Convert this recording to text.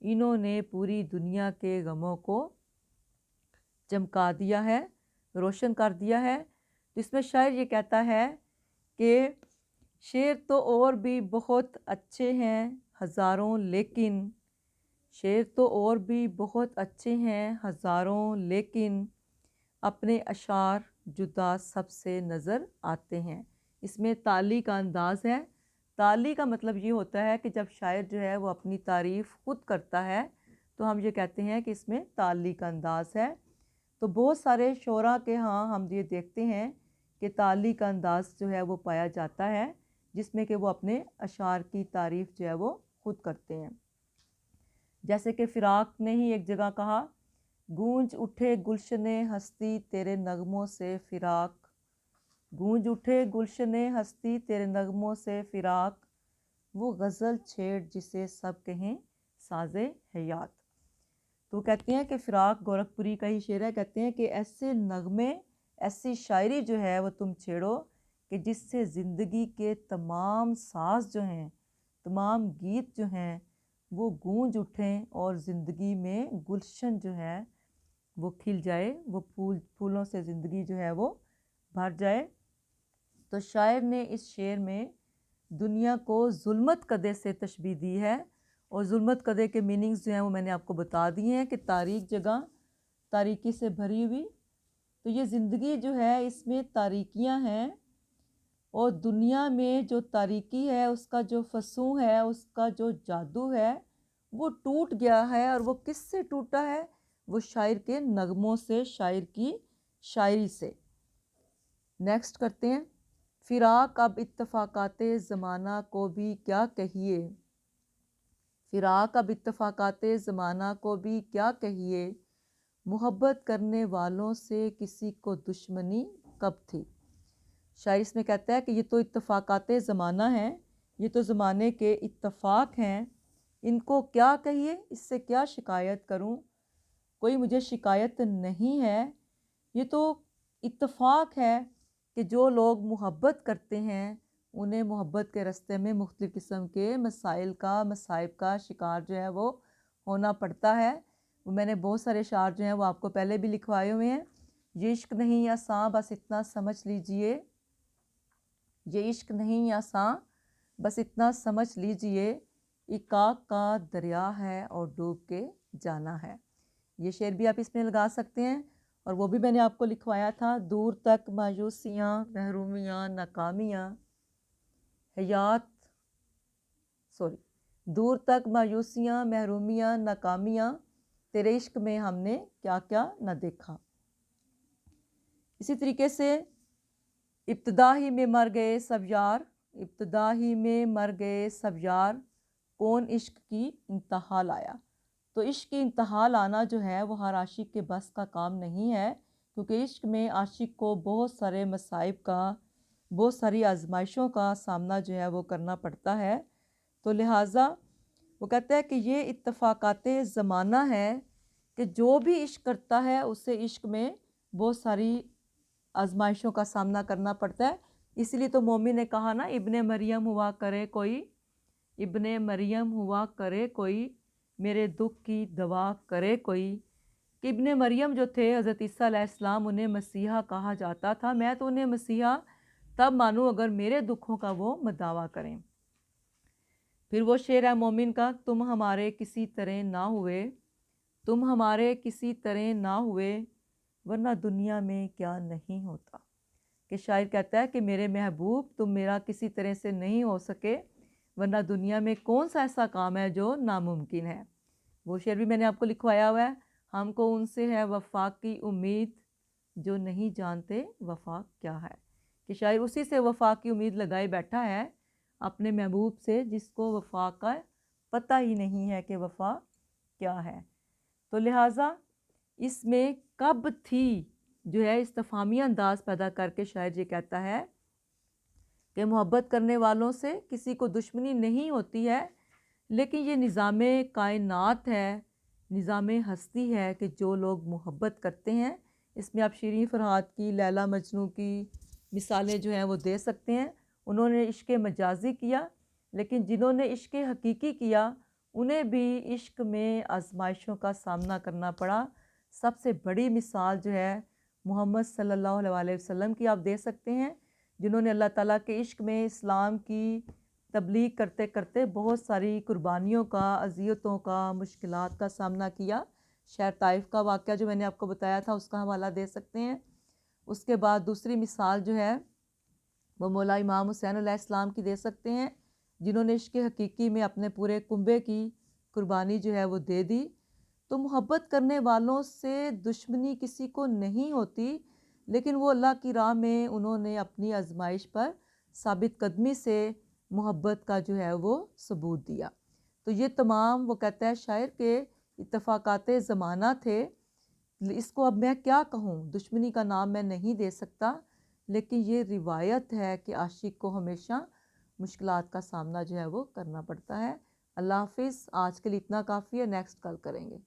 انہوں نے پوری دنیا کے غموں کو چمکا دیا ہے، روشن کر دیا ہے۔ تو اس میں شاعر یہ کہتا ہے کہ شعر تو اور بھی بہت اچھے ہیں ہزاروں، لیکن شعر تو اور بھی بہت اچھے ہیں ہزاروں، لیکن اپنے اشعار جدا سب سے نظر آتے ہیں۔ اس میں تعلی کا انداز ہے۔ تعلی کا مطلب یہ ہوتا ہے کہ جب شاعر جو ہے وہ اپنی تعریف خود کرتا ہے تو ہم یہ کہتے ہیں کہ اس میں تعلی کا انداز ہے۔ تو بہت سارے شعراء کے ہاں ہم یہ دیکھتے ہیں کہ تعلی کا انداز جو ہے وہ پایا جاتا ہے، جس میں کہ وہ اپنے اشعار کی تعریف جو ہے وہ خود کرتے ہیں۔ جیسے کہ فراق نے ہی ایک جگہ کہا، گونج اٹھے گلشن ہستی تیرے نغموں سے فراق، گونج اٹھے گلشن ہستی تیرے نغموں سے فراق، وہ غزل چھیڑ جسے سب کہیں ساز حیات۔ تو کہتے ہیں کہ فراق گورکھپوری کا ہی شعر ہے، کہتے ہیں کہ ایسے نغمے، ایسی شاعری جو ہے وہ تم چھیڑو کہ جس سے زندگی کے تمام ساز جو ہیں، تمام گیت جو ہیں وہ گونج اٹھیں اور زندگی میں گلشن جو ہے وہ کھل جائے، وہ پھولوں سے زندگی جو ہے وہ بھر جائے۔ تو شاعر نے اس شعر میں دنیا کو ظلمت کدے سے تشبیہ دی ہے، اور ظلمت کدے کے میننگز جو ہیں وہ میں نے آپ کو بتا دیے ہیں کہ تاریک جگہ، تاریکی سے بھری ہوئی۔ تو یہ زندگی جو ہے اس میں تاریکیاں ہیں، اور دنیا میں جو تاریکی ہے اس کا جو فسوں ہے، اس کا جو جادو ہے وہ ٹوٹ گیا ہے، اور وہ کس سے ٹوٹا ہے؟ وہ شاعر کے نغموں سے، شاعر کی شاعری سے۔ نیکسٹ کرتے ہیں، فراق اب اتفاقات زمانہ کو بھی کیا کہیے، فراق اب اتفاقات زمانہ کو بھی کیا کہیے، محبت کرنے والوں سے کسی کو دشمنی کب تھی۔ شاعر اس میں کہتا ہے کہ یہ تو اتفاقات زمانہ ہیں، یہ تو زمانے کے اتفاق ہیں، ان کو کیا کہیے، اس سے کیا شکایت کروں، کوئی مجھے شکایت نہیں ہے۔ یہ تو اتفاق ہے کہ جو لوگ محبت کرتے ہیں انہیں محبت کے راستے میں مختلف قسم کے مسائل کا، مصائب کا شکار جو ہے وہ ہونا پڑتا ہے۔ وہ میں نے بہت سارے اشعار جو ہیں وہ آپ کو پہلے بھی لکھوائے ہوئے ہیں۔ یہ عشق نہیں آساں بس اتنا سمجھ لیجئے، یہ عشق نہیں آساں بس اتنا سمجھ لیجئے، ایک آگ کا دریا ہے اور ڈوب کے جانا ہے۔ یہ شعر بھی آپ اس میں لگا سکتے ہیں، اور وہ بھی میں نے آپ کو لکھوایا تھا، دور تک مایوسیاں محرومیاں ناکامیاں، دور تک مایوسیاں محرومیاں ناکامیاں، تیرے عشق میں ہم نے کیا کیا نہ دیکھا۔ اسی طریقے سے ابتدا ہی میں مر گئے سب یار، ابتدا ہی میں مر گئے سب یار، کون عشق کی انتہا لایا۔ تو عشق کی انتہا لانا جو ہے وہ ہر عاشق کے بس کا کام نہیں ہے، کیونکہ عشق میں عاشق کو بہت سارے مصائب کا، بہت ساری آزمائشوں کا سامنا جو ہے وہ کرنا پڑتا ہے۔ تو لہٰذا وہ کہتا ہے کہ یہ اتفاقات زمانہ ہے کہ جو بھی عشق کرتا ہے اسے عشق میں بہت ساری آزمائشوں کا سامنا کرنا پڑتا ہے۔ اسی لیے تو مومن نے کہا نا، ابن مریم ہوا کرے کوئی، ابن مریم ہوا کرے کوئی، میرے دکھ کی دوا کرے کوئی۔ کہ ابن مریم جو تھے حضرت عیسیٰ علیہ السلام، انہیں مسیحا کہا جاتا تھا۔ میں تو انہیں مسیحا تب مانوں اگر میرے دکھوں کا وہ مداوع کریں۔ پھر وہ شعر ہے مومن کا، تم ہمارے کسی طرح نہ ہوئے، تم ہمارے کسی طرح نہ ہوئے، ورنہ دنیا میں کیا نہیں ہوتا۔ کہ شاعر کہتا ہے کہ میرے محبوب تم میرا کسی طرح سے نہیں ہو سکے، ورنہ دنیا میں کون سا ایسا کام ہے جو ناممکن ہے۔ وہ شعر بھی میں نے آپ کو لکھوایا ہوا ہے، ہم کو ان سے ہے وفا کی امید جو نہیں جانتے وفا کیا ہے۔ کہ شاعر اسی سے وفا کی امید لگائے بیٹھا ہے، اپنے محبوب سے، جس کو وفا کا پتہ ہی نہیں ہے کہ وفا کیا ہے۔ تو لہٰذا اس میں کب تھی جو ہے استفہامی انداز پیدا کر کے شاعر یہ کہتا ہے کہ محبت کرنے والوں سے کسی کو دشمنی نہیں ہوتی ہے، لیکن یہ نظام کائنات ہے، نظام ہستی ہے کہ جو لوگ محبت کرتے ہیں، اس میں آپ شیریں فرحات کی، لیلا مجنوں کی مثالیں جو ہیں وہ دے سکتے ہیں۔ انہوں نے عشق مجازی کیا، لیکن جنہوں نے عشق حقیقی کیا انہیں بھی عشق میں آزمائشوں کا سامنا کرنا پڑا۔ سب سے بڑی مثال جو ہے محمد صلی اللہ علیہ وسلم کی آپ دے سکتے ہیں، جنہوں نے اللہ تعالیٰ کے عشق میں اسلام کی تبلیغ کرتے کرتے بہت ساری قربانیوں کا، اذیتوں کا، مشکلات کا سامنا کیا۔ شہر طائف کا واقعہ جو میں نے آپ کو بتایا تھا، اس کا حوالہ دے سکتے ہیں۔ اس کے بعد دوسری مثال جو ہے وہ مولا امام حسین علیہ السلام کی دے سکتے ہیں، جنہوں نے عشق حقیقی میں اپنے پورے کنبے کی قربانی جو ہے وہ دے دی۔ تو محبت کرنے والوں سے دشمنی کسی کو نہیں ہوتی، لیکن وہ اللہ کی راہ میں انہوں نے اپنی آزمائش پر ثابت قدمی سے محبت کا جو ہے وہ ثبوت دیا۔ تو یہ تمام وہ کہتا ہے شاعر کہ اتفاقات زمانہ تھے، اس کو اب میں کیا کہوں، دشمنی کا نام میں نہیں دے سکتا، لیکن یہ روایت ہے کہ عاشق کو ہمیشہ مشکلات کا سامنا جو ہے وہ کرنا پڑتا ہے۔ اللہ حافظ، آج کے لیے اتنا کافی ہے، نیکسٹ کل کریں گے۔